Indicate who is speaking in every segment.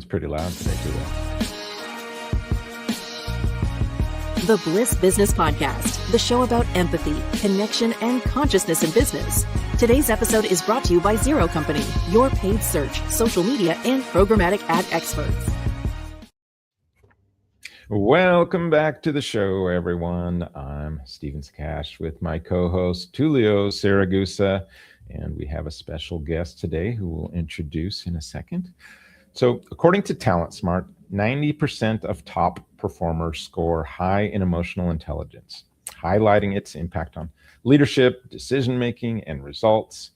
Speaker 1: sounds pretty loud today, Julia.
Speaker 2: The Bliss Business Podcast, the show about empathy, connection, and consciousness in business. Today's episode is brought to you by Zero Company, your paid search, social media, and programmatic ad experts.
Speaker 1: Welcome back to the show, everyone. I'm Steven Sakash with my co-host, Tulio Saragusa, and we have a special guest today who we'll introduce in a second. So according to TalentSmart, 90% of top performers score high in emotional intelligence, highlighting its impact on leadership, decision-making, and results.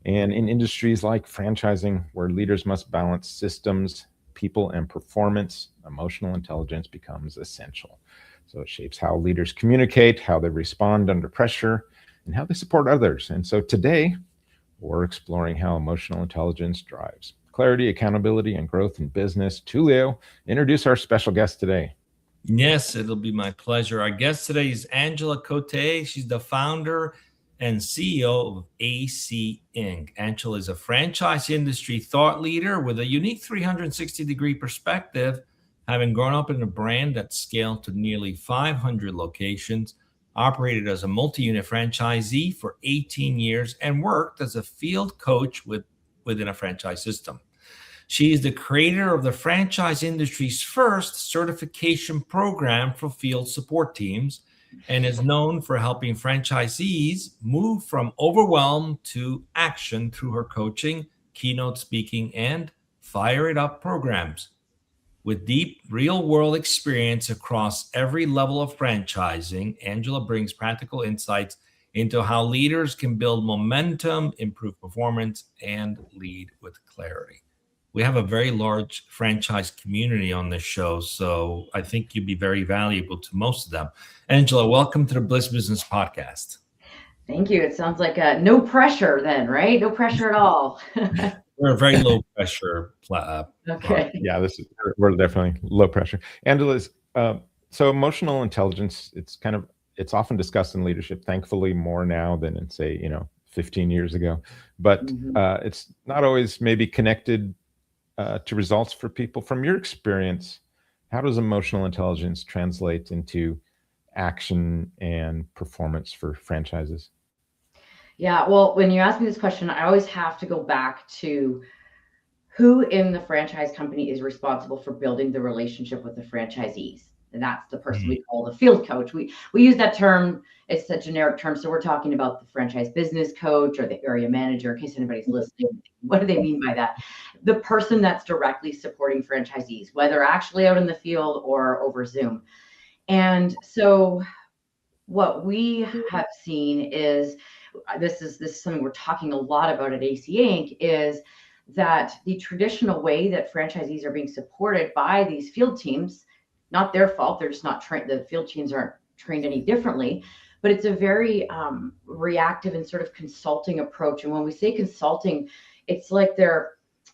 Speaker 1: And in industries like franchising, where leaders must balance systems, people, and performance, emotional intelligence becomes essential. So it shapes how leaders communicate, how they respond under pressure, and how they support others. And so today, we're exploring how emotional intelligence drives clarity, accountability, and growth in business. Tulio, introduce our special guest today.
Speaker 3: Yes, it'll be my pleasure. Our guest today is Angela Coté. She's the founder and CEO of AC Inc. Angela is a franchise industry thought leader with a unique 360-degree perspective, having grown up in a brand that scaled to nearly 500 locations, operated as a multi-unit franchisee for 18 years, and worked as a field coach within a franchise system. She is the creator of the franchise industry's first certification program for field support teams and is known for helping franchisees move from overwhelm to action through her coaching, keynote speaking, and Fire It Up programs. With deep real-world experience across every level of franchising, Angela brings practical insights into how leaders can build momentum, improve performance, and lead with clarity. We have a very large franchise community on this show, so I think you'd be very valuable to most of them. Angela, welcome to the Bliss Business Podcast.
Speaker 4: Thank you. It sounds like no pressure then, right? No pressure at all.
Speaker 1: We're a very low pressure.
Speaker 4: Okay.
Speaker 1: Yeah, we're definitely low pressure. Angela's so emotional intelligence. It's often discussed in leadership. Thankfully, more now than in, say, 15 years ago. But it's not always maybe connected to results for people. From your experience, how does emotional intelligence translate into action and performance for franchises?
Speaker 4: Yeah, well, when you ask me this question, I always have to go back to who in the franchise company is responsible for building the relationship with the franchisees. And that's the person we call the field coach. We use that term. It's a generic term. So we're talking about the franchise business coach or the area manager, in case anybody's listening. What do they mean by that? The person that's directly supporting franchisees, whether actually out in the field or over Zoom. And so what we have seen is, this is something we're talking a lot about at AC Inc., is that the traditional way that franchisees are being supported by these field teams, not their fault, they're just not trained, the field teams aren't trained any differently, but it's a very reactive and sort of consulting approach. And when we say consulting, it's like they're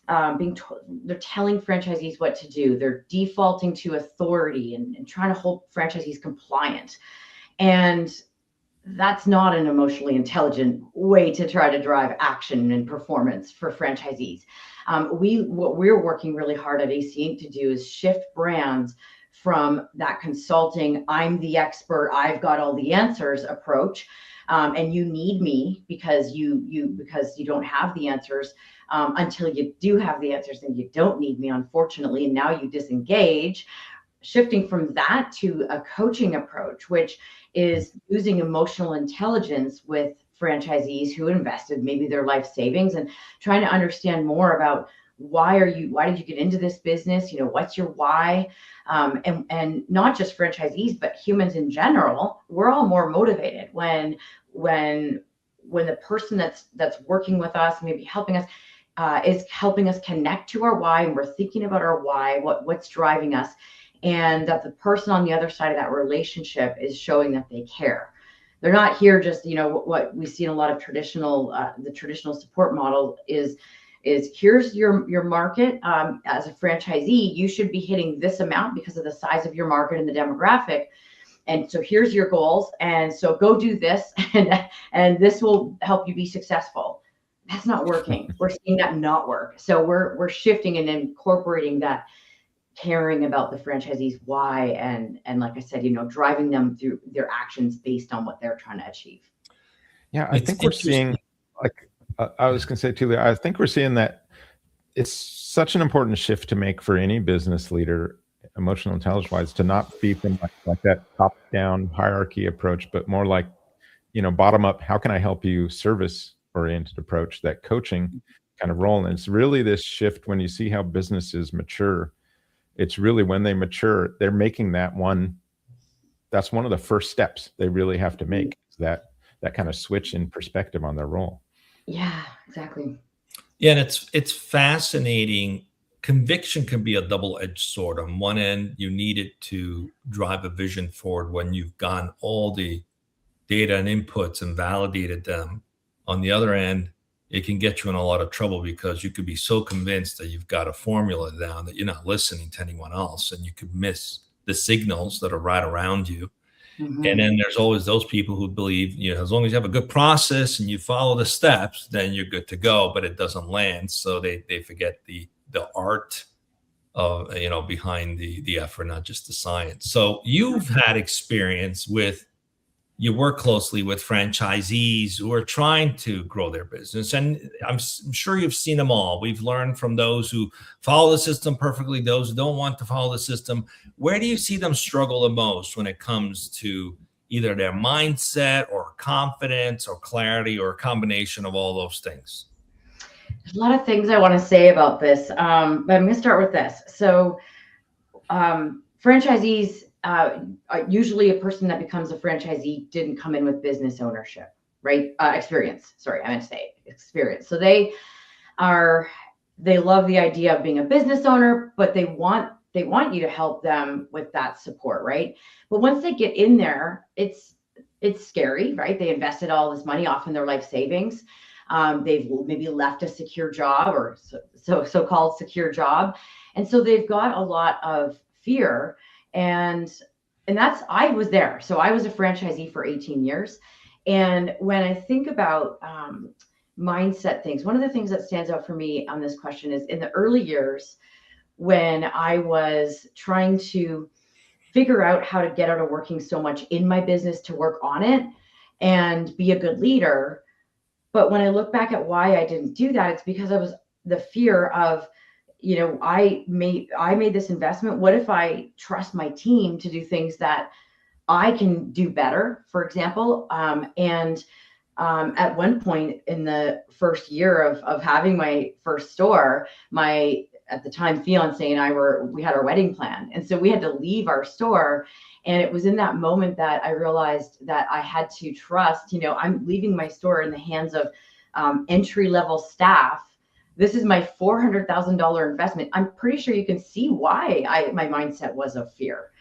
Speaker 4: telling franchisees what to do. They're defaulting to authority and trying to hold franchisees compliant. And that's not an emotionally intelligent way to try to drive action and performance for franchisees. What we're working really hard at AC Inc. to do is shift brands from that consulting, I'm the expert, I've got all the answers approach, and you need me because you don't have the answers, until you do have the answers, and you don't need me, unfortunately, and now you disengage. Shifting from that to a coaching approach, which is using emotional intelligence with franchisees who invested maybe their life savings, and trying to understand more about why did you get into this business? What's your why? And not just franchisees, but humans in general. We're all more motivated when the person that's working with us, maybe helping us, is helping us connect to our why, and we're thinking about our why, what's driving us, and that the person on the other side of that relationship is showing that they care. They're not here just, what we see in a lot of the traditional support model is here's your market. As a franchisee, you should be hitting this amount because of the size of your market and the demographic. And so here's your goals. And so go do this, and this will help you be successful. That's not working. We're seeing that not work. So we're shifting and incorporating that caring about the franchisees' why, and like I said, driving them through their actions based on what they're trying to achieve.
Speaker 1: Yeah, I think we're seeing, like I was going to say too, I think we're seeing that it's such an important shift to make for any business leader, emotional intelligence wise, to not be from like that top down hierarchy approach, but more like, bottom up. How can I help you? Service oriented approach, that coaching kind of role. And it's really this shift when you see how businesses mature. It's really when they mature, they're making that's one of the first steps they really have to make, is that kind of switch in perspective on their role.
Speaker 4: Yeah, exactly.
Speaker 3: Yeah, and it's fascinating. Conviction can be a double-edged sword. On one end, you need it to drive a vision forward when you've gotten all the data and inputs and validated them. On the other end, it can get you in a lot of trouble because you could be so convinced that you've got a formula down that you're not listening to anyone else, and you could miss the signals that are right around you. Mm-hmm. And then there's always those people who believe, as long as you have a good process and you follow the steps, then you're good to go, but it doesn't land. So they forget the art of, behind the effort, not just the science. So you've had experience you work closely with franchisees who are trying to grow their business. And I'm sure you've seen them all. We've learned from those who follow the system perfectly, those who don't want to follow the system. Where do you see them struggle the most when it comes to either their mindset or confidence or clarity or a combination of all those things?
Speaker 4: There's a lot of things I want to say about this, but I'm going to start with this. So franchisees, usually a person that becomes a franchisee didn't come in with business ownership, right? Experience. Sorry, I meant to say experience. So they love the idea of being a business owner, but they want you to help them with that support, right? But once they get in there, it's scary, right? They invested all this money, often their life savings. They've maybe left a secure job or so-called secure job. And so they've got a lot of fear. And I was there. So I was a franchisee for 18 years. And when I think about mindset things, one of the things that stands out for me on this question is in the early years when I was trying to figure out how to get out of working so much in my business to work on it and be a good leader. But when I look back at why I didn't do that, it's because I was the fear of, I made this investment. What if I trust my team to do things that I can do better, for example? At one point in the first year of having my first store, my, at the time, fiance and I we had our wedding planned. And so we had to leave our store. And it was in that moment that I realized that I had to trust, I'm leaving my store in the hands of entry-level staff. This is my $400,000 investment. I'm pretty sure you can see why my mindset was of fear.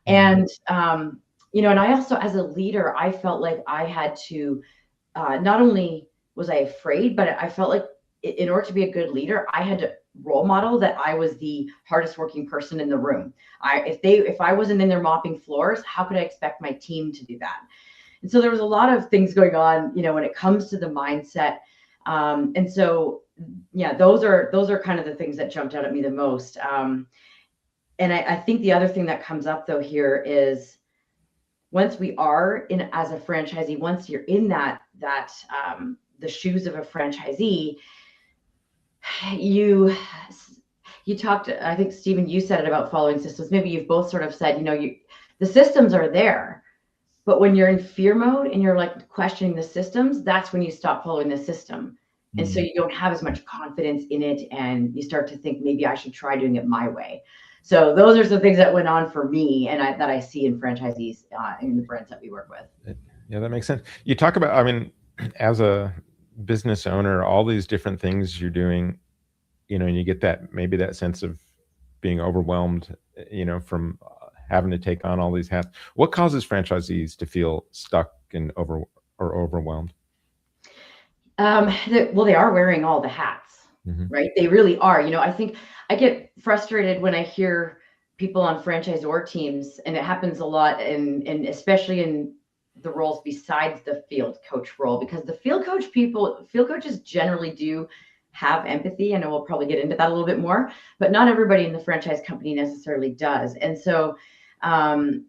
Speaker 4: And, and I also, as a leader, I felt like I had to, not only was I afraid, but I felt like in order to be a good leader, I had to role model that I was the hardest working person in the room. If I wasn't in there mopping floors, how could I expect my team to do that? And so there was a lot of things going on, when it comes to the mindset. And so, yeah, those are kind of the things that jumped out at me the most. And I think the other thing that comes up though here is once we are in as a franchisee, once you're in that the shoes of a franchisee, you talked, I think, Stephen, you said it about following systems. Maybe you've both sort of said, the systems are there, but when you're in fear mode and you're like questioning the systems, that's when you stop following the system. And so you don't have as much confidence in it, and you start to think maybe I should try doing it my way. So those are some things that went on for me, and that I see in franchisees in the brands that we work with.
Speaker 1: Yeah, that makes sense. You talk about, as a business owner, all these different things you're doing, and you get that sense of being overwhelmed, from having to take on all these hats. What causes franchisees to feel stuck and overwhelmed?
Speaker 4: They are wearing all the hats, right? They really are. I think I get frustrated when I hear people on franchisor teams, and it happens a lot, and especially in the roles besides the field coach role, because the field coaches generally do have empathy. I know we'll probably get into that a little bit more, but not everybody in the franchise company necessarily does. And so I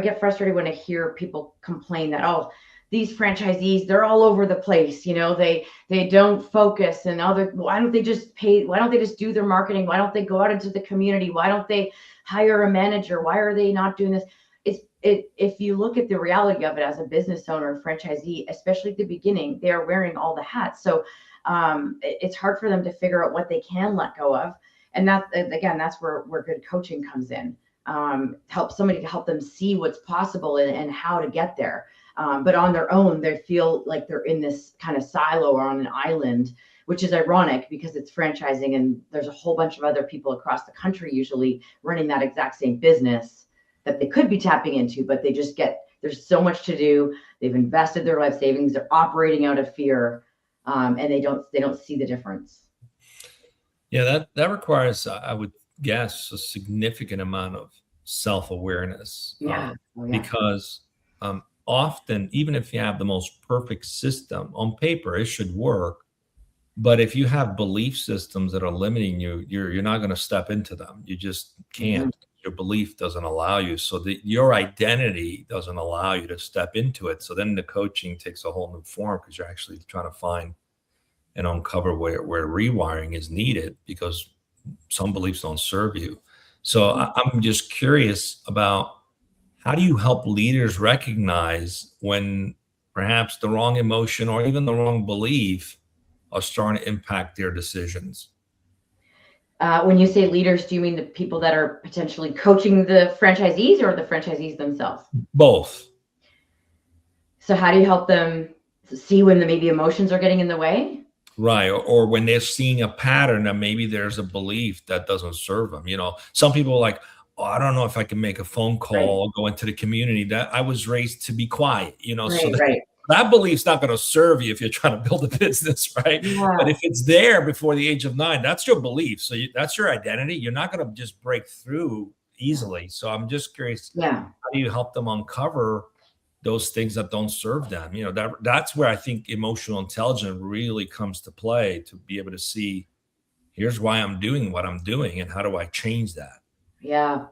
Speaker 4: get frustrated when I hear people complain that, oh, these franchisees, they're all over the place. They don't focus, and why don't they just pay? Why don't they just do their marketing? Why don't they go out into the community? Why don't they hire a manager? Why are they not doing this? If you look at the reality of it as a business owner, franchisee, especially at the beginning, they are wearing all the hats. So it's hard for them to figure out what they can let go of. And that's where good coaching comes in. Help them see what's possible and how to get there. But on their own, they feel like they're in this kind of silo or on an island, which is ironic because it's franchising and there's a whole bunch of other people across the country usually running that exact same business that they could be tapping into, but there's so much to do. They've invested their life savings. They're operating out of fear, and they don't see the difference.
Speaker 3: Yeah, that requires, I would guess, a significant amount of self-awareness.
Speaker 4: Yeah.
Speaker 3: Because often, even if you have the most perfect system on paper, it should work. But if you have belief systems that are limiting you, you're not going to step into them. You just can't. Mm-hmm. Your belief doesn't allow you. So your identity doesn't allow you to step into it. So then the coaching takes a whole new form because you're actually trying to find and uncover where rewiring is needed because some beliefs don't serve you. So I'm just curious about how do you help leaders recognize when perhaps the wrong emotion or even the wrong belief are starting to impact their decisions?
Speaker 4: When you say leaders, do you mean the people that are potentially coaching the franchisees or the franchisees themselves?
Speaker 3: Both.
Speaker 4: So how do you help them see when maybe emotions are getting in the way?
Speaker 3: Right. Or when they're seeing a pattern that maybe there's a belief that doesn't serve them. Some people are like, oh, I don't know if I can make a phone call or go into the community. That I was raised to be quiet, so that belief's not going to serve you if you're trying to build a business, right? Yeah. But if it's there before the age of 9, that's your belief. So that's your identity. You're not going to just break through easily. So I'm just curious, how do you help them uncover those things that don't serve them? That's where I think emotional intelligence really comes to play, to be able to see, here's why I'm doing what I'm doing and how do I change that?
Speaker 4: Yeah.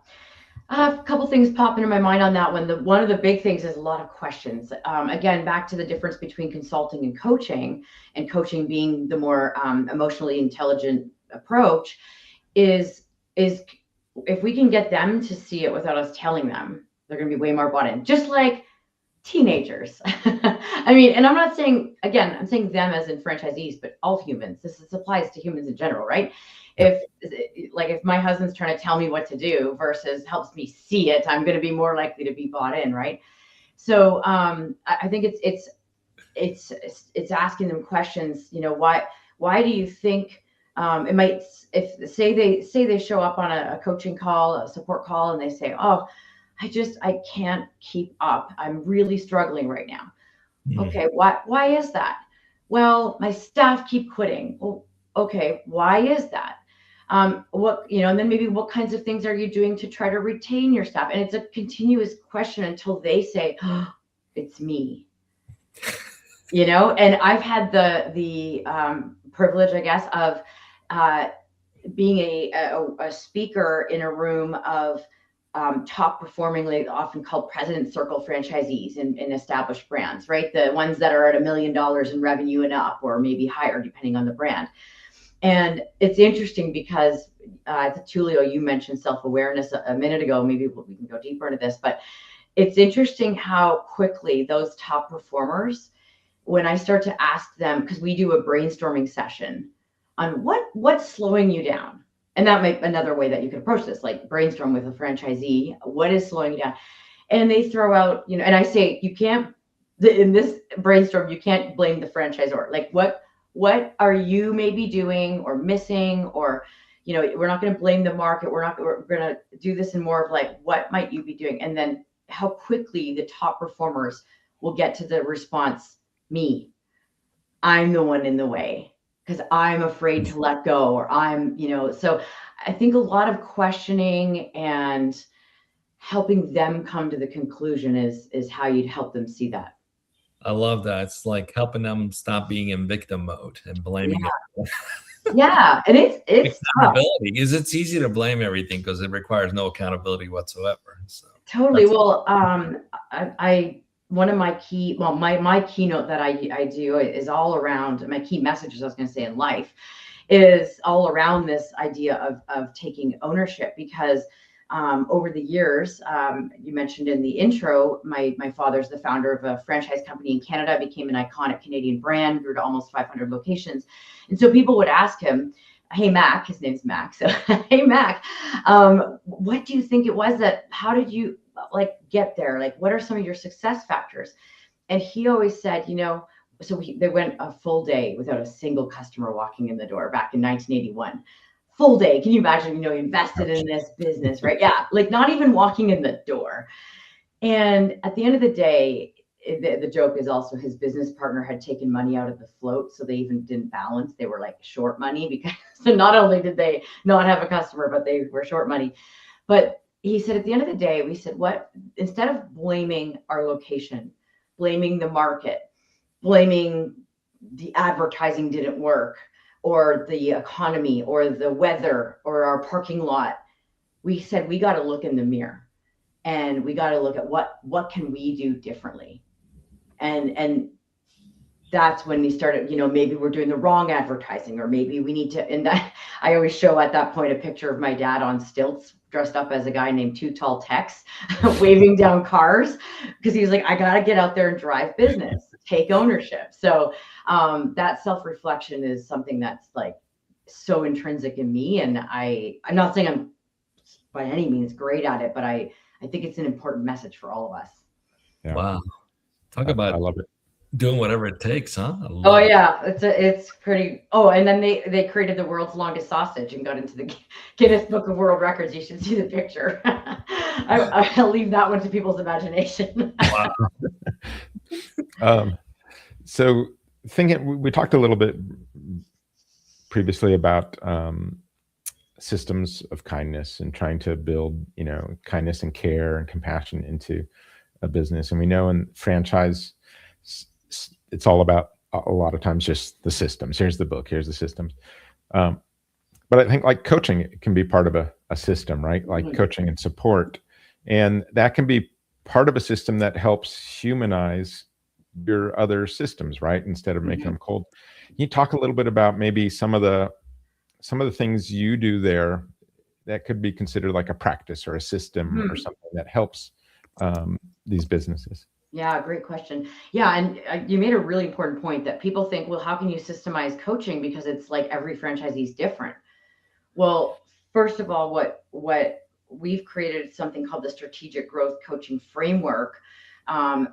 Speaker 4: I have a couple things pop into my mind on that one. One of the big things is a lot of questions. Again, back to the difference between consulting and coaching being the more emotionally intelligent approach is if we can get them to see it without us telling them, they're going to be way more bought in. Just like teenagers. I mean, and I'm not saying, again, I'm saying them as in franchisees, but all humans. This applies to humans in general, right? If my husband's trying to tell me what to do versus helps me see it, I'm going to be more likely to be bought in, right? So I think it's asking them questions. Why do you think it might? If say they show up on a coaching call, a support call, and they say, "Oh, I can't keep up. I'm really struggling right now." Mm-hmm. Okay, why is that? Well, my staff keep quitting. Well, okay, why is that? And then maybe what kinds of things are you doing to try to retain your staff? And it's a continuous question until they say, oh, it's me. And I've had the privilege, I guess, of being a speaker in a room of top performing, often called President Circle franchisees in established brands, right? The ones that are at $1 million in revenue and up, or maybe higher, depending on the brand. And it's interesting because Tulio, you mentioned self-awareness a minute ago. Maybe we can go deeper into this, but it's interesting how quickly those top performers, when I start to ask them, because we do a brainstorming session on what's slowing you down. And that might be another way that you can approach this, like brainstorm with a franchisee. What is slowing you down? And they throw out, and I say, in this brainstorm, you can't blame the franchisor. Like what are you maybe doing or missing, or, we're not going to blame the market. We're going to do this in more of like, what might you be doing? And then how quickly the top performers will get to the response, me, I'm the one in the way because I'm afraid to let go, or I'm, so I think a lot of questioning and helping them come to the conclusion is how you'd help them see that.
Speaker 3: I love that. It's like helping them stop being in victim mode and blaming it.
Speaker 4: Yeah, and it's tough.
Speaker 3: Accountability is it's easy to blame everything because it requires no accountability whatsoever. So
Speaker 4: Totally. Well, I one of my my keynote that I do is all around my key messages, I was going to say, in life is all around this idea of taking ownership, because over the years, you mentioned in the intro, my father's the founder of a franchise company in Canada, became an iconic Canadian brand, grew to almost 500 locations. And so people would ask him, hey, Mac, his name's Mac. So, hey, Mac, what do you think it was how did you get there? Like, what are some of your success factors? And he always said, so they went a full day without a single customer walking in the door back in 1981. Full day. Can you imagine, he invested in this business, right? Yeah. Like not even walking in the door. And at the end of the day, the joke is also his business partner had taken money out of the float. So they even didn't balance. They were like short money because so not only did they not have a customer, but they were short money. But he said, at the end of the day, we said, instead of blaming our location, blaming the market, blaming the advertising didn't work, or the economy, or the weather, or our parking lot, we said, we got to look in the mirror and we got to look at what can we do differently. And that's when we started, maybe we're doing the wrong advertising, or maybe we need to, and that I always show at that point a picture of my dad on stilts, dressed up as a guy named Two Tall Tex, waving down cars, because he was like, I got to get out there and drive business, take ownership. So that self-reflection is something that's like so intrinsic in me. And I'm not saying I'm by any means great at it, but I think it's an important message for all of us.
Speaker 1: Yeah.
Speaker 3: Wow. Talk about
Speaker 1: I love it.
Speaker 3: Doing whatever it takes, huh?
Speaker 4: Oh yeah, it's pretty. Oh, and then they created the world's longest sausage and got into the Guinness Book of World Records. You should see the picture. I'll leave that one to people's imagination.
Speaker 1: Wow. So we talked a little bit previously about systems of kindness and trying to build, kindness and care and compassion into a business. And we know in franchise, it's all about a lot of times just the systems. Here's the book, here's the systems. But I think like coaching, it can be part of a system, right? Like coaching and support. And that can be part of a system that helps humanize your other systems, right? Instead of making them cold. Can you talk a little bit about maybe some of the things you do there that could be considered like a practice or a system or something that helps these businesses?
Speaker 4: Yeah, great question. Yeah, and you made a really important point that people think, well, how can you systemize coaching, because it's like every franchisee is different. Well, first of all, what we've created is something called the Strategic Growth Coaching Framework,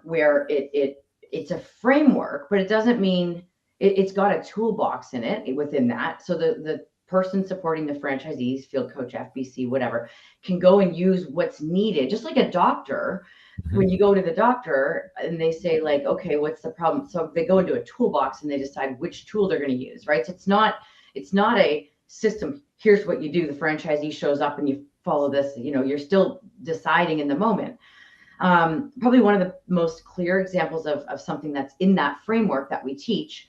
Speaker 4: where it's a framework, but it doesn't mean it's got a toolbox in it within that. So the person supporting the franchisees, field coach, FBC, whatever, can go and use what's needed, just like a doctor. When you go to the doctor and they say like, okay, what's the problem? So they go into a toolbox and they decide which tool they're going to use, right? So it's not a system. Here's what you do. The franchisee shows up and you follow this, you're still deciding in the moment. Probably one of the most clear examples of something that's in that framework that we teach.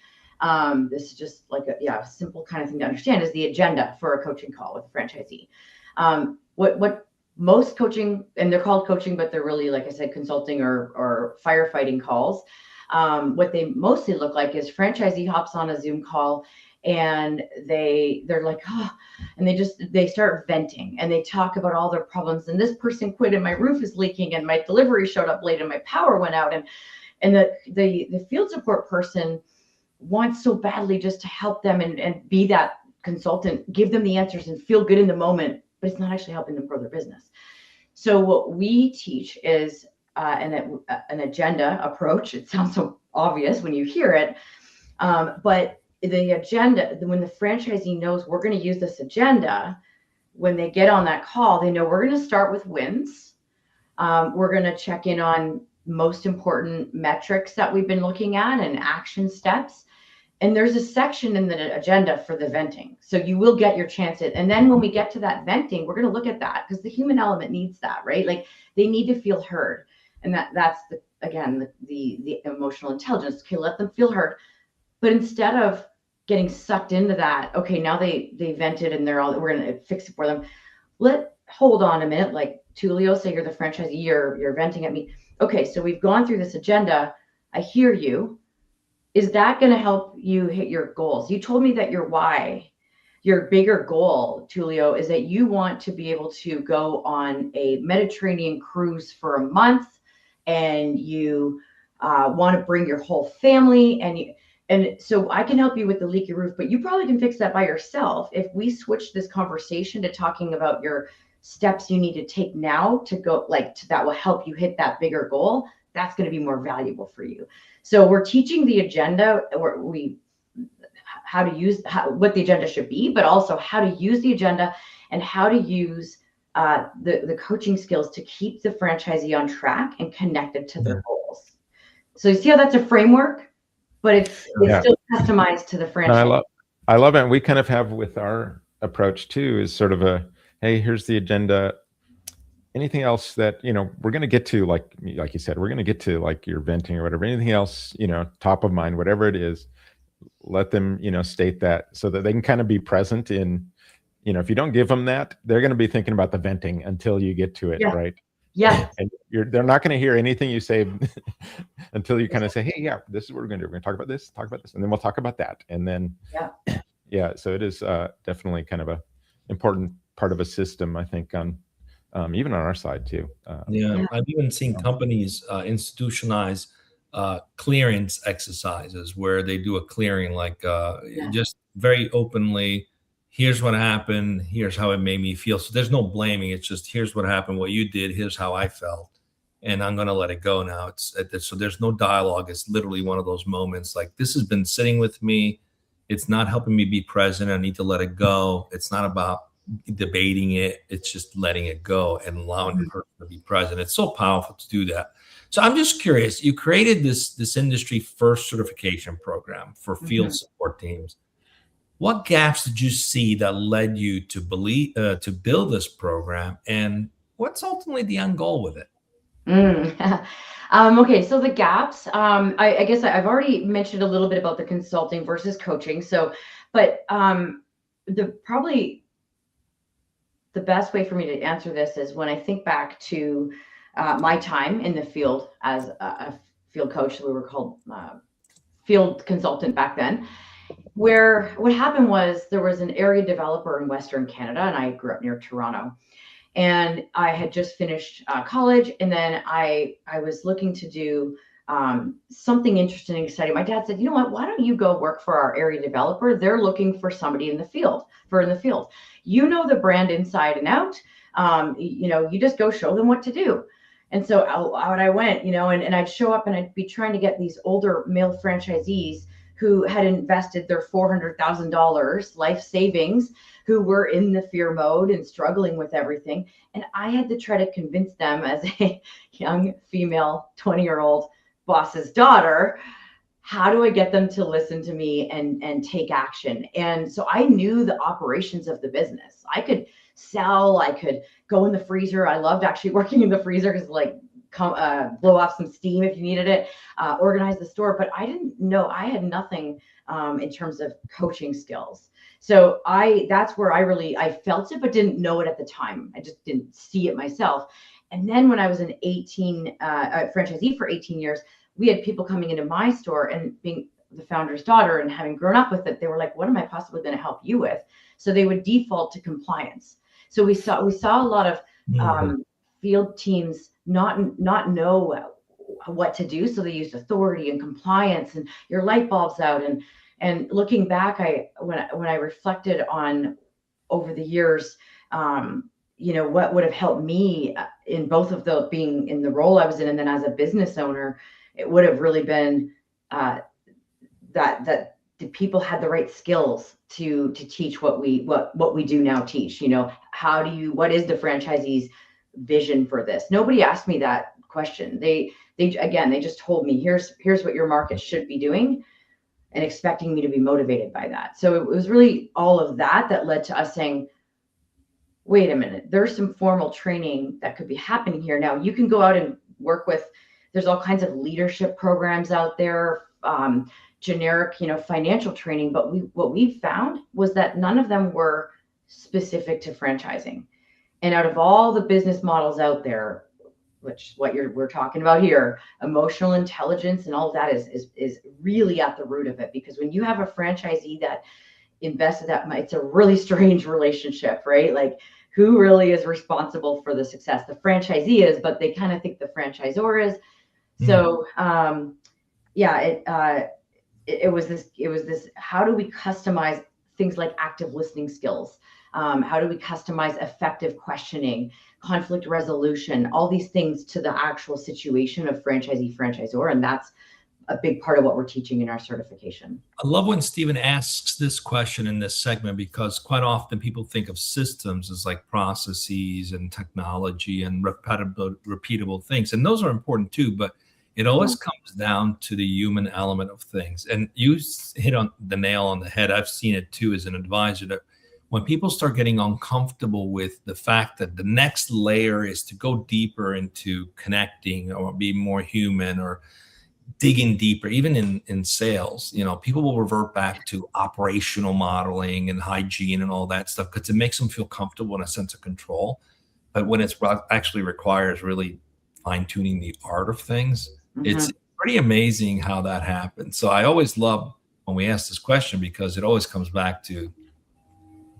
Speaker 4: This is just like a simple kind of thing to understand, is the agenda for a coaching call with a franchisee. What most coaching, and they're called coaching, but they're really, like I said, consulting or firefighting calls. What they mostly look like is franchisee hops on a Zoom call and they're like, and they start venting and they talk about all their problems. And this person quit and my roof is leaking and my delivery showed up late and my power went out. And the field support person wants so badly just to help them and be that consultant, give them the answers and feel good in the moment, but it's not actually helping them grow their business. So what we teach is an agenda approach. It sounds so obvious when you hear it, but the agenda, when the franchisee knows we're going to use this agenda, when they get on that call, they know we're going to start with wins. We're going to check in on most important metrics that we've been looking at and action steps. And there's a section in the agenda for the venting. So you will get your chance at, and then when we get to that venting, we're going to look at that because the human element needs that, right? Like they need to feel heard. And that's again, the emotional intelligence. Okay, let them feel heard. But instead of getting sucked into that, okay, now they vented and we're going to fix it for them. Hold on a minute. Like Tulio, say you're the franchisee, you're venting at me. Okay, so we've gone through this agenda. I hear you. Is that going to help you hit your goals? You told me that your why, your bigger goal, Tulio, is that you want to be able to go on a Mediterranean cruise for a month, and you want to bring your whole family, and so I can help you with the leaky roof, but you probably can fix that by yourself. If we switch this conversation to talking about your steps you need to take now to go, that will help you hit that bigger goal, that's going to be more valuable for you. So we're teaching the agenda, how to use what the agenda should be, but also how to use the agenda and how to use the coaching skills to keep the franchisee on track and connected to their goals. So you see how that's a framework, but it's still customized to the franchisee.
Speaker 1: I love it. And we kind of have with our approach too, is sort of hey, here's the agenda. Anything else that, we're going to get to, like you said, we're going to get to like your venting or whatever, anything else, top of mind, whatever it is, let them, state that so that they can kind of be present in, if you don't give them that, they're going to be thinking about the venting until you get to it. Yeah. Right.
Speaker 4: Yeah.
Speaker 1: And they're not going to hear anything you say until you kind of say, hey, yeah, this is what we're going to do. We're going to talk about this, and then we'll talk about that. And then, so it is definitely kind of a important part of a system, I think, on even on our side too.
Speaker 3: I've even seen companies institutionalize clearance exercises where they do a clearing, just very openly. Here's what happened. Here's how it made me feel. So there's no blaming. It's just, here's what happened, what you did. Here's how I felt, and I'm going to let it go now. So there's no dialogue. It's literally one of those moments like, this has been sitting with me. It's not helping me be present. I need to let it go. It's not about debating it. It's just letting it go and allowing the person to be present. It's so powerful to do that. So I'm just curious, you created this industry first certification program for field support teams. What gaps did you see that led you to build this program, and what's ultimately the end goal with it?
Speaker 4: Okay, so the gaps, I guess I've already mentioned a little bit about the consulting versus coaching. So, but probably the best way for me to answer this is when I think back to my time in the field as a field coach. We were called field consultant back then, where what happened was there was an area developer in Western Canada, and I grew up near Toronto. And I had just finished college, and then I was looking to do something interesting and exciting. My dad said, you know what, why don't you go work for our area developer? They're looking for somebody in the field. You know the brand inside and out. You just go show them what to do. And so out I went, and I'd show up and I'd be trying to get these older male franchisees who had invested their $400,000 life savings, who were in the fear mode and struggling with everything. And I had to try to convince them as a young female 20-year-old boss's daughter, how do I get them to listen to me and take action? And so I knew the operations of the business. I could sell, I could go in the freezer. I loved actually working in the freezer because blow off some steam if you needed it, organize the store. But I didn't know, I had nothing in terms of coaching skills. So that's where I felt it, but didn't know it at the time. I just didn't see it myself. And then when I was a franchisee for 18 years, we had people coming into my store, and being the founder's daughter and having grown up with it, they were like, what am I possibly going to help you with? So they would default to compliance. So we saw a lot of field teams not know what to do. So they used authority and compliance and your light bulb's out. And looking back, when I reflected on over the years, what would have helped me in both of the being in the role I was in, and then as a business owner, it would have really been that the people had the right skills to teach what we do now teach. What is the franchisee's vision for this? Nobody asked me that question. They just told me, here's what your market should be doing, and expecting me to be motivated by that. So it was really all of that led to us saying, wait a minute, there's some formal training that could be happening here. Now you can go out and work with There's all kinds of leadership programs out there, generic, financial training. But what we found was that none of them were specific to franchising. And out of all the business models out there, which we're talking about here, emotional intelligence and all of that is really at the root of it. Because when you have a franchisee that invested that much, it's a really strange relationship, right? Like, who really is responsible for the success? The franchisee is, but they kind of think the franchisor is. So it was this, how do we customize things like active listening skills? How do we customize effective questioning, conflict resolution, all these things to the actual situation of franchisee, franchisor? And that's a big part of what we're teaching in our certification.
Speaker 3: I love when Stephen asks this question in this segment, because quite often people think of systems as like processes and technology and repeatable things. And those are important too, but it always comes down to the human element of things. And you hit on the nail on the head. I've seen it too as an advisor, that when people start getting uncomfortable with the fact that the next layer is to go deeper into connecting or be more human or digging deeper, even in sales, people will revert back to operational modeling and hygiene and all that stuff because it makes them feel comfortable and a sense of control. But when it's actually requires really fine tuning the art of things, it's pretty amazing how that happens. So I always love when we ask this question, because it always comes back to,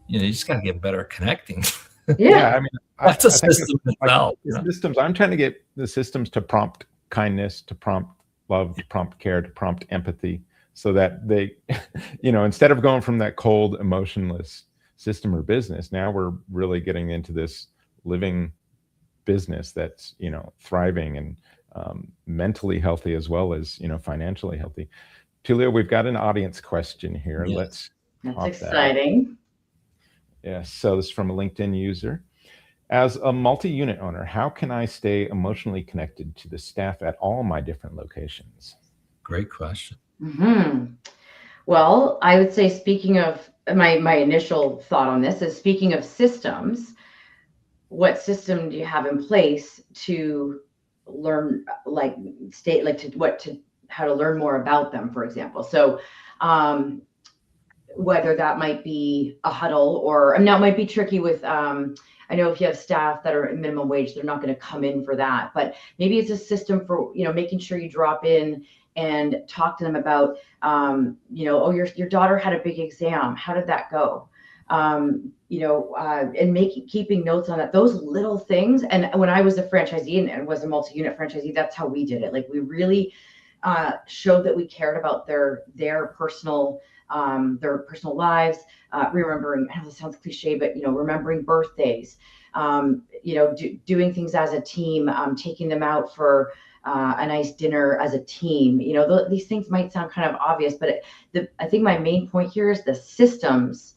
Speaker 3: you just got to get better at connecting.
Speaker 1: Yeah. I mean,
Speaker 3: that's a system itself.
Speaker 1: Systems. I'm trying to get the systems to prompt kindness, to prompt love, to prompt care, to prompt empathy, so that they, instead of going from that cold, emotionless system or business, now we're really getting into this living business that's, thriving and mentally healthy as well as, financially healthy. Tulio, we've got an audience question here.
Speaker 3: Yes.
Speaker 4: That's exciting.
Speaker 1: Yes. So this is from a LinkedIn user. As a multi-unit owner, how can I stay emotionally connected to the staff at all my different locations?
Speaker 3: Great question.
Speaker 4: Well, I would say, speaking of my initial thought on this is, speaking of systems, what system do you have in place to learn, how to learn more about them, for example? So, whether that might be a huddle, or now it might be tricky with, I know if you have staff that are at minimum wage, they're not going to come in for that, but maybe it's a system for, making sure you drop in and talk to them about, your daughter had a big exam. How did that go? And keeping notes on that, those little things. And when I was a franchisee and was a multi-unit franchisee, that's how we did it. Like, we really showed that we cared about their personal lives, remembering, I know this sounds cliche, but, remembering birthdays, doing things as a team, taking them out for a nice dinner as a team. These things might sound kind of obvious, but I think my main point here is the systems.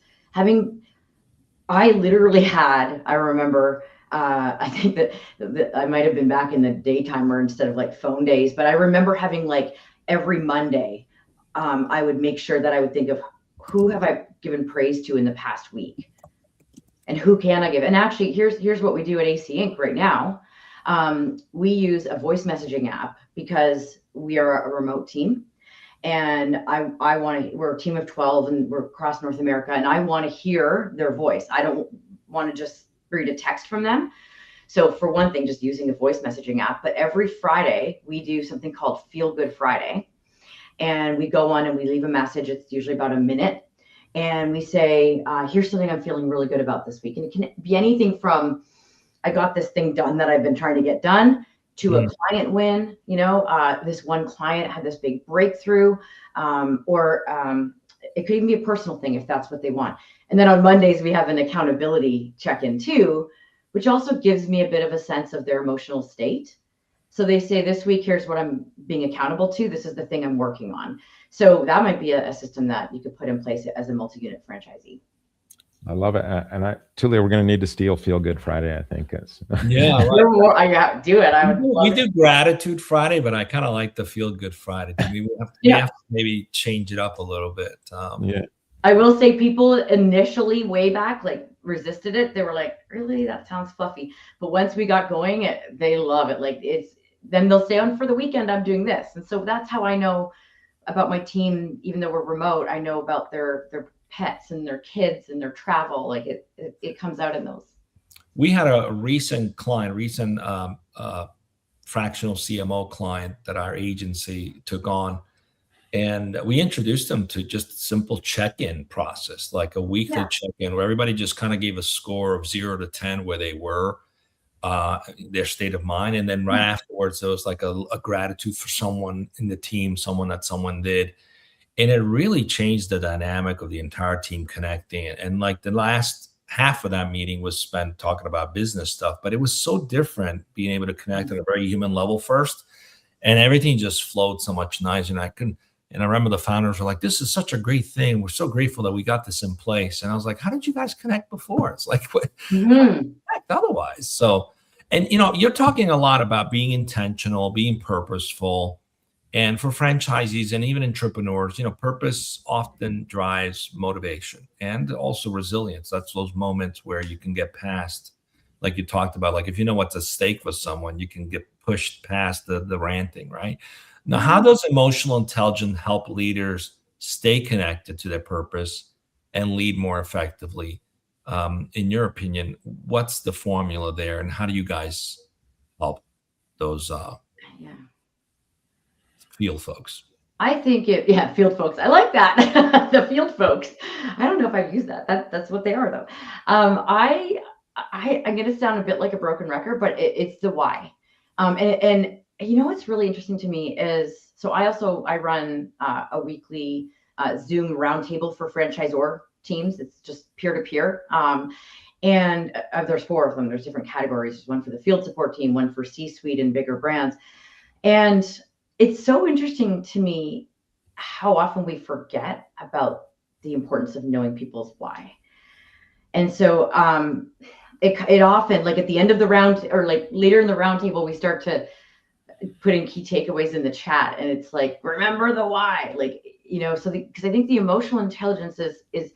Speaker 4: I literally had, I remember, I think that I might have been back in the daytimer instead of like phone days, but I remember having, like, every Monday, I would make sure that I would think of, who have I given praise to in the past week, and who can I give? And actually, here's what we do at AC Inc. right now. We use a voice messaging app because we are a remote team, and we're a team of 12 and we're across North America, and I want to hear their voice. I don't want to just read a text from them. So for one thing, just using a voice messaging app. But every Friday we do something called Feel Good Friday. And we go on and we leave a message. It's usually about a minute. And we say, here's something I'm feeling really good about this week. And it can be anything from, I got this thing done that I've been trying to get done, to a client win. This one client had this big breakthrough, or it could even be a personal thing if that's what they want. And then on Mondays, we have an accountability check-in too, which also gives me a bit of a sense of their emotional state. So they say, this week, here's what I'm being accountable to. This is the thing I'm working on. So that might be a system that you could put in place as a multi-unit franchisee.
Speaker 1: I love it. And Tulio, we're going to need to steal Feel Good Friday, I think.
Speaker 3: Yeah.
Speaker 4: I do it.
Speaker 3: We do Gratitude Friday, but I kind of like the Feel Good Friday. We have to maybe change it up a little bit.
Speaker 4: I will say, people initially way back, like, resisted it. They were like, really? That sounds fluffy. But once we got going, they love it. Like, then they'll stay on for the weekend. I'm doing this. And so that's how I know about my team. Even though we're remote, I know about their pets and their kids and their travel. Like it comes out in those.
Speaker 3: We had a recent fractional CMO client that our agency took on, and we introduced them to just a simple check-in process, like a weekly check-in where everybody just kind of gave a score of 0 to 10 where they were, their state of mind. And then right afterwards, there was like a gratitude for someone in the team, someone did. And it really changed the dynamic of the entire team connecting. And like the last half of that meeting was spent talking about business stuff, but it was so different being able to connect at a very human level first, and everything just flowed so much nicer. And I remember the founders were like, this is such a great thing. We're so grateful that we got this in place. And I was like, how did you guys connect before? It's like, what how did you connect otherwise? So, and you're talking a lot about being intentional, being purposeful. And for franchisees and even entrepreneurs, purpose often drives motivation and also resilience. That's those moments where you can get past, like you talked about, like if you know what's at stake with someone, you can get pushed past the ranting, right? Now, how does emotional intelligence help leaders stay connected to their purpose and lead more effectively? In your opinion, what's the formula there, and how do you guys help those field folks?
Speaker 4: I think field folks. I like that. The field folks. I don't know if I've used that. That's what they are though. I'm going to sound a bit like a broken record, but it's the why. And what's really interesting to me is, so I run a weekly Zoom roundtable for franchisor teams. It's just peer-to-peer. And there's 4 of them. There's different categories. There's one for the field support team, one for C-suite and bigger brands. And it's so interesting to me how often we forget about the importance of knowing people's why. And so it often, like at the end of the round or like later in the round table, we start to put in key takeaways in the chat, and it's like, remember the why, so because I think the emotional intelligence is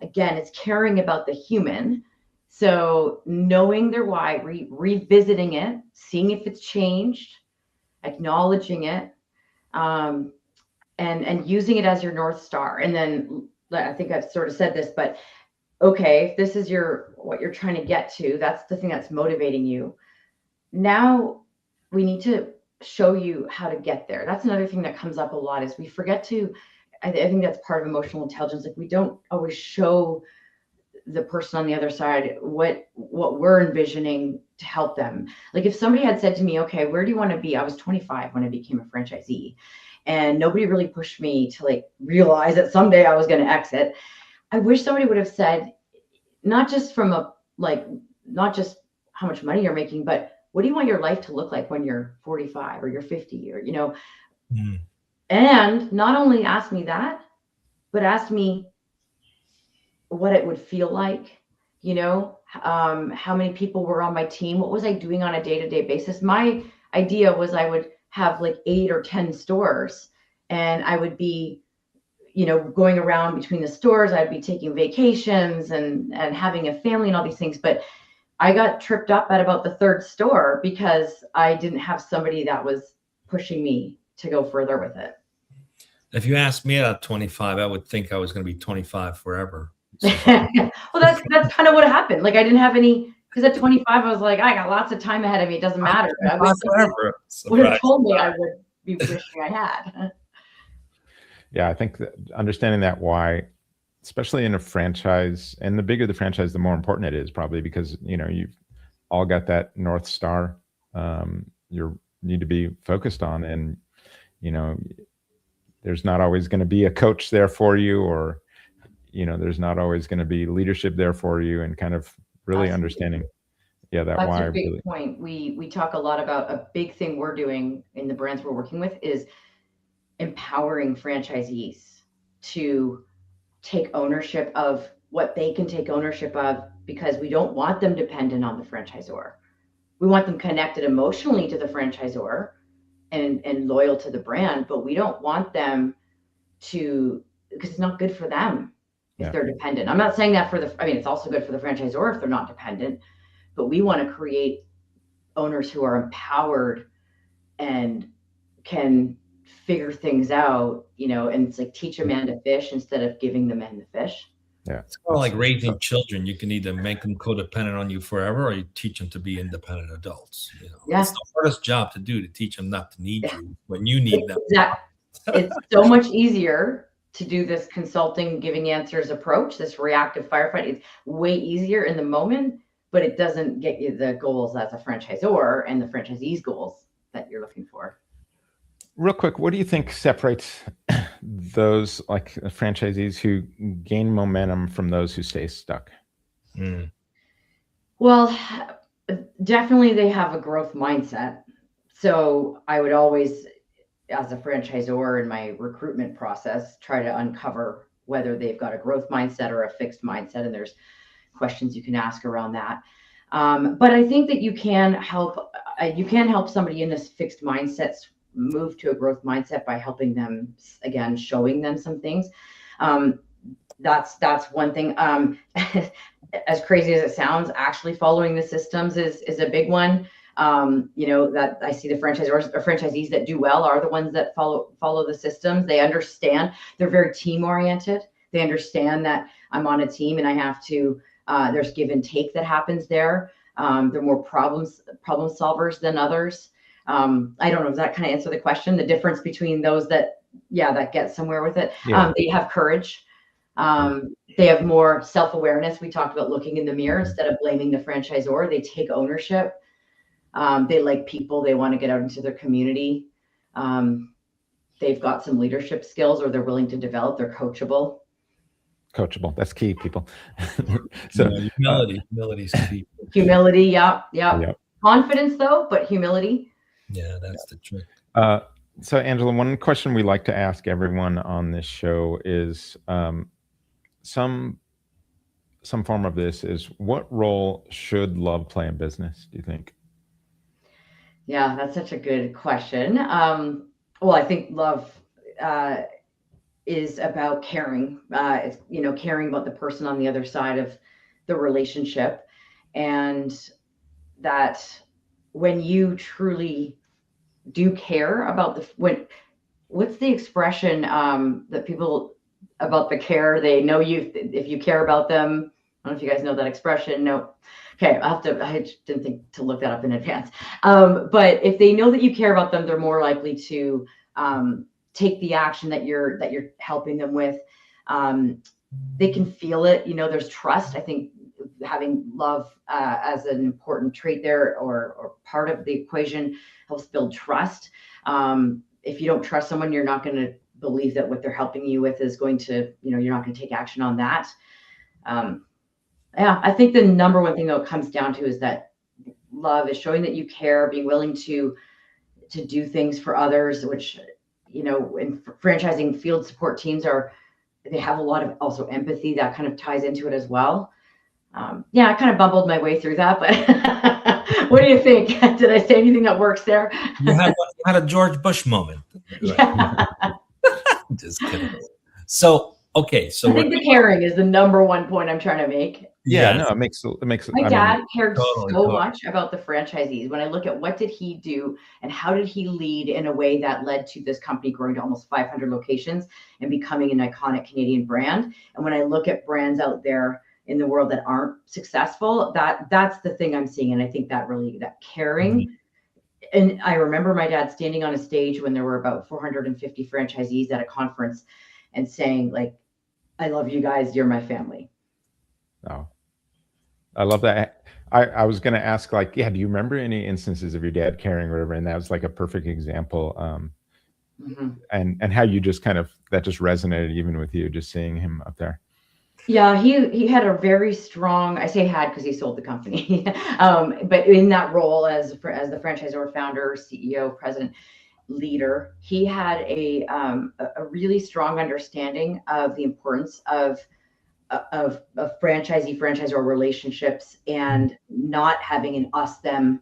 Speaker 4: again, it's caring about the human. So knowing their why, revisiting it, seeing if it's changed, acknowledging it, and using it as your North Star. And then I think I've sort of said this, but okay, if this is what you're trying to get to, that's the thing that's motivating you. Now we need to show you how to get there. That's another thing that comes up a lot is we forget to, I think that's part of emotional intelligence. Like we don't always show the person on the other side what we're envisioning to help them. Like if somebody had said to me, okay, where do you want to be? I was 25 when I became a franchisee, and nobody really pushed me to like realize that someday I was going to exit. I wish somebody would have said, not just not just how much money you're making, but what do you want your life to look like when you're 45 or you're 50 or, and not only ask me that, but ask me what it would feel like, how many people were on my team, what was I doing on a day-to-day basis. My idea was I would have like 8 or 10 stores, and I would be, going around between the stores. I'd be taking vacations and having a family and all these things. But I got tripped up at about the 3rd store because I didn't have somebody that was pushing me to go further with it.
Speaker 3: If you asked me at 25, I would think I was going to be 25 forever. So.
Speaker 4: Well, that's kind of what happened. Like I didn't have any, because at 25, I was like, I got lots of time ahead of me. It doesn't matter. I would have told me I would be wishing I had.
Speaker 1: Yeah, I think that understanding that why, especially in a franchise, and the bigger the franchise, the more important it is probably, because, you've all got that North Star you need to be focused on. And, there's not always going to be a coach there for you, or, there's not always going to be leadership there for you, and kind of really understanding. Yeah, that's why.
Speaker 4: That's a big point. We talk a lot about a big thing we're doing in the brands we're working with is empowering franchisees to take ownership of what they can take ownership of, because we don't want them dependent on the franchisor. We want them connected emotionally to the franchisor and loyal to the brand, but we don't want them to, because it's not good for them if they're dependent. I'm not saying that it's also good for the franchisor if they're not dependent, but we want to create owners who are empowered and can figure things out, and it's like teach a man to fish instead of giving the man the fish.
Speaker 1: Yeah.
Speaker 3: It's kind of like raising children. You can either make them codependent on you forever, or you teach them to be independent adults.
Speaker 4: Yeah.
Speaker 3: It's the hardest job to do, to teach them not to need you when you need them.
Speaker 4: It's so much easier to do this consulting, giving answers approach, this reactive firefight. It's way easier in the moment, but it doesn't get you the goals as a franchisor and the franchisee's goals that you're looking for.
Speaker 1: Real quick, what do you think separates those like franchisees who gain momentum from those who stay stuck?
Speaker 4: Well, definitely they have a growth mindset. So I would always, as a franchisor in my recruitment process, try to uncover whether they've got a growth mindset or a fixed mindset. And there's questions you can ask around that. But I think that you can help somebody in this fixed mindset move to a growth mindset by helping them, again, showing them some things. That's one thing. As crazy as it sounds, actually following the systems is a big one. That I see the franchisors or franchisees that do well are the ones that follow the systems. They understand, they're very team oriented. They understand that I'm on a team and I have to, there's give and take that happens there. They're more problem solvers than others. I don't know, does that kind of answer the question? The difference between those that get somewhere with it.
Speaker 1: Yeah.
Speaker 4: They have courage. They have more self-awareness. We talked about looking in the mirror instead of blaming the franchisor. They take ownership. They like people. They want to get out into their community. They've got some leadership skills, or they're willing to develop. They're coachable.
Speaker 1: Coachable. That's key, people. So
Speaker 3: humility is key.
Speaker 4: Humility. Yeah. Confidence though, but humility.
Speaker 3: Yeah, that's the trick.
Speaker 1: So Angela, one question we like to ask everyone on this show is some form of this is, what role should love play in business, do you think?
Speaker 4: Yeah, that's such a good question. Well, I think love is about caring. It's, caring about the person on the other side of the relationship, and that when you truly do care about what's the expression that people about the care, they know you if you care about them. I don't know if you guys know that expression. No. Okay, I didn't think to look that up in advance. But if they know that you care about them, they're more likely to take the action that you're helping them with. They can feel it. There's trust. I think having love as an important trait there, or part of the equation, helps build trust. If you don't trust someone, you're not going to believe that what they're helping you with is going to, you're not going to take action on that. I think the number one thing that it comes down to is that love is showing that you care, being willing to do things for others, which, in franchising, field support teams they have a lot of also empathy that kind of ties into it as well. I kind of bumbled my way through that, but what do you think? Did I say anything that works there?
Speaker 3: You had a George Bush moment.
Speaker 4: Yeah.
Speaker 3: Just kidding. So, okay. So
Speaker 4: I think the caring is the number one point I'm trying to make.
Speaker 1: Yeah, no, it makes
Speaker 4: My dad cared so much about the franchisees. When I look at what did he do and how did he lead in a way that led to this company growing to almost 500 locations and becoming an iconic Canadian brand. And when I look at brands out there in the world that aren't successful, that's the thing I'm seeing. And I think that caring. Mm-hmm. And I remember my dad standing on a stage when there were about 450 franchisees at a conference and saying, like, I love you guys. You're my family.
Speaker 1: Oh, I love that. I was going to ask, like, do you remember any instances of your dad caring or whatever? And that was like a perfect example. Mm-hmm. And how you just that just resonated even with you, just seeing him up there.
Speaker 4: Yeah, he had a very strong, I say had because he sold the company, but in that role as the franchisor, founder, CEO, president, leader, he had a really strong understanding of the importance of franchisor relationships and not having an us-them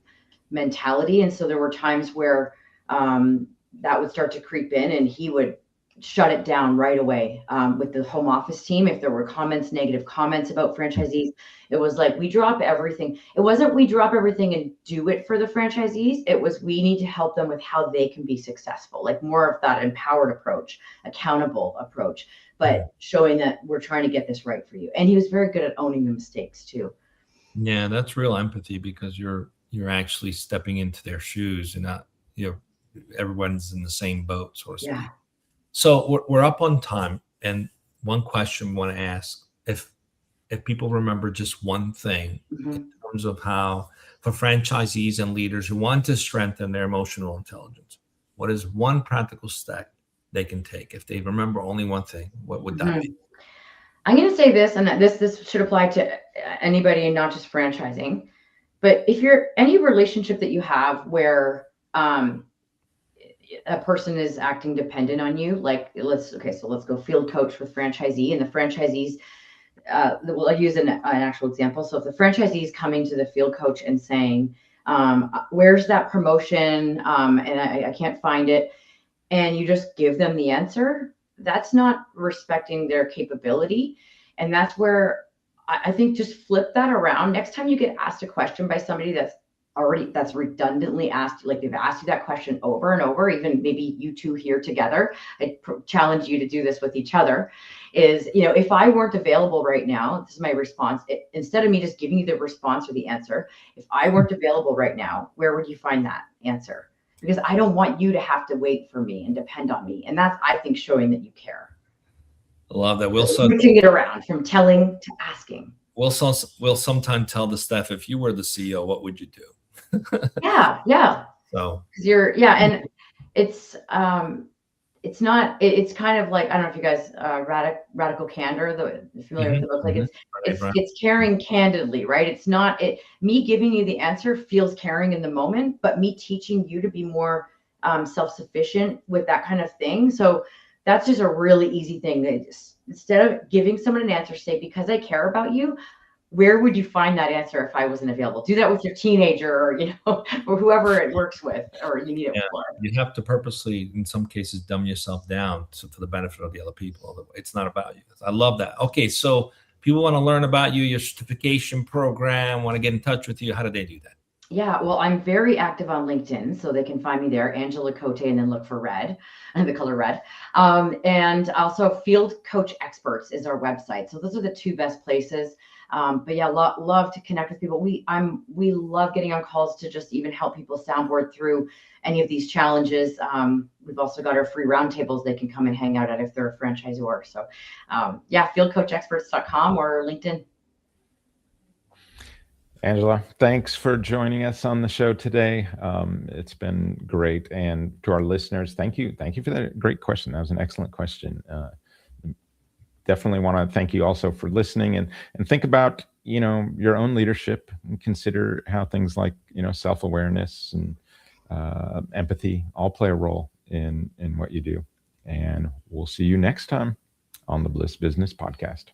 Speaker 4: mentality. And so there were times where that would start to creep in, and he would shut it down right away with the home office team. If there were negative comments about franchisees, it was like, we drop everything. It wasn't we drop everything and do it for the franchisees. It was, we need to help them with how they can be successful, like more of that empowered approach, accountable approach, but showing that we're trying to get this right for you. And he was very good at owning the mistakes too.
Speaker 3: Yeah, that's real empathy, because you're actually stepping into their shoes and not, everyone's in the same boat, so to speak.
Speaker 4: Yeah.
Speaker 3: So we're up on time, and one question we want to ask: if people remember just one thing in terms of how, for franchisees and leaders who want to strengthen their emotional intelligence, what is one practical step they can take? If they remember only one thing, what would that be?
Speaker 4: I'm going to say this, and this should apply to anybody and not just franchising. But if you're any relationship that you have where a person is acting dependent on you, like let's go field coach with franchisee, and the franchisees, we'll use an actual example. So if the franchisee is coming to the field coach and saying, where's that promotion? And I can't find it. And you just give them the answer, that's not respecting their capability. And that's where I think just flip that around. Next time you get asked a question by somebody that's redundantly asked, like they've asked you that question over and over, even maybe you two here together, I challenge you to do this with each other, is, if I weren't available right now, this is my response. Instead of me just giving you the response or the answer, if I weren't available right now, where would you find that answer? Because I don't want you to have to wait for me and depend on me. And that's, I think, showing that you care.
Speaker 3: I love that. We'll
Speaker 4: switching it around from telling to asking.
Speaker 3: We'll sometimes tell the staff, if you were the CEO, what would you do?
Speaker 4: Yeah.
Speaker 3: So
Speaker 4: and it's not. It's kind of like, I don't know if you guys Radical Candor, familiar with the book. Like it's caring candidly, right? It's not me giving you the answer feels caring in the moment, but me teaching you to be more self-sufficient with that kind of thing. So that's just a really easy thing. Instead of giving someone an answer, say, because I care about you, where would you find that answer if I wasn't available? Do that with your teenager, or or whoever it works with, or you need it for.
Speaker 3: You have to purposely, in some cases, dumb yourself down for the benefit of the other people. It's not about you. I love that. Okay, so people want to learn about you, your certification program, want to get in touch with you. How do they do that?
Speaker 4: Yeah, well, I'm very active on LinkedIn, so they can find me there, Angela Coté, and then look for red, the color red. And also Field Coach Experts is our website. So those are the two best places. But yeah, love to connect with people. We love getting on calls to just even help people soundboard through any of these challenges. We've also got our free roundtables they can come and hang out at if they're a franchisor. So fieldcoachexperts.com or LinkedIn.
Speaker 1: Angela, thanks for joining us on the show today. It's been great. And to our listeners, thank you. Thank you for that great question. That was an excellent question. Definitely want to thank you also for listening, and think about, your own leadership, and consider how things like, self-awareness and empathy all play a role in what you do. And we'll see you next time on the Bliss Business Podcast.